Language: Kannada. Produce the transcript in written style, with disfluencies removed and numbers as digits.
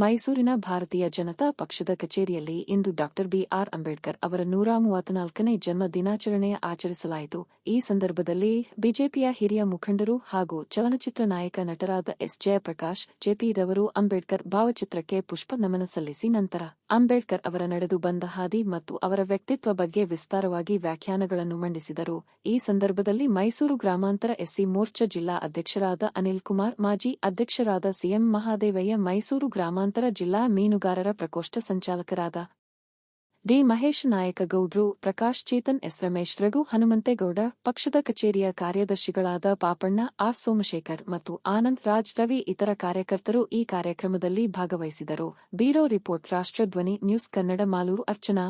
ಮೈಸೂರಿನ ಭಾರತೀಯ ಜನತಾ ಪಕ್ಷದ ಕಚೇರಿಯಲ್ಲಿ ಇಂದು ಡಾ. ಬಿ.ಆರ್. ಅಂಬೇಡ್ಕರ್ ಅವರ 134ನೇ ಜನ್ಮ ದಿನಾಚರಣೆ ಆಚರಿಸಲಾಯಿತು. ಈ ಸಂದರ್ಭದಲ್ಲಿ ಬಿಜೆಪಿಯ ಹಿರಿಯ ಮುಖಂಡರು ಹಾಗೂ ಚಲನಚಿತ್ರ ನಾಯಕ ನಟರಾದ ಎಸ್. ಜಯಪ್ರಕಾಶ್, ಜೆಪಿ ರವರು ಅಂಬೇಡ್ಕರ್ ಭಾವಚಿತ್ರಕ್ಕೆ ಪುಷ್ಪ ನಮನ ಸಲ್ಲಿಸಿ ನಂತರ ಅಂಬೇಡ್ಕರ್ ಅವರ ನಡೆದು ಬಂದ ಹಾದಿ ಮತ್ತು ಅವರ ವ್ಯಕ್ತಿತ್ವ ಬಗ್ಗೆ ವಿಸ್ತಾರವಾಗಿ ವ್ಯಾಖ್ಯಾನಗಳನ್ನು ಮಂಡಿಸಿದರು. ಈ ಸಂದರ್ಭದಲ್ಲಿ ಮೈಸೂರು ಗ್ರಾಮಾಂತರ ಎಸ್ಸಿ ಮೋರ್ಚಾ ಜಿಲ್ಲಾ ಅಧ್ಯಕ್ಷರಾದ ಅನಿಲ್ ಕುಮಾರ್, ಮಾಜಿ ಅಧ್ಯಕ್ಷರಾದ ಸಿಎಂ ಮಹಾದೇವಯ್ಯ, ಮೈಸೂರು ಗ್ರಾಮಾಂತರ ಜಿಲ್ಲಾ ಮೀನುಗಾರರ ಪ್ರಕೋಷ್ಠ ಸಂಚಾಲಕರಾದ ಡಿ. ಮಹೇಶ್ ನಾಯಕಗೌಡ್ರು, ಪ್ರಕಾಶ್, ಚೇತನ್, ಎಸ್. ರಮೇಶ್, ರಘು, ಹನುಮಂತೇಗೌಡ, ಪಕ್ಷದ ಕಚೇರಿಯ ಕಾರ್ಯದರ್ಶಿಗಳಾದ ಪಾಪಣ್ಣ, ಆರ್. ಸೋಮಶೇಖರ್ ಮತ್ತು ಆನಂದ್ ರಾಜ್, ರವಿ ಇತರ ಕಾರ್ಯಕರ್ತರು ಈ ಕಾರ್ಯಕ್ರಮದಲ್ಲಿ ಭಾಗವಹಿಸಿದರು. Bureau report ರಾಷ್ಟ್ರಧ್ವನಿ news Kannada Malur Archana.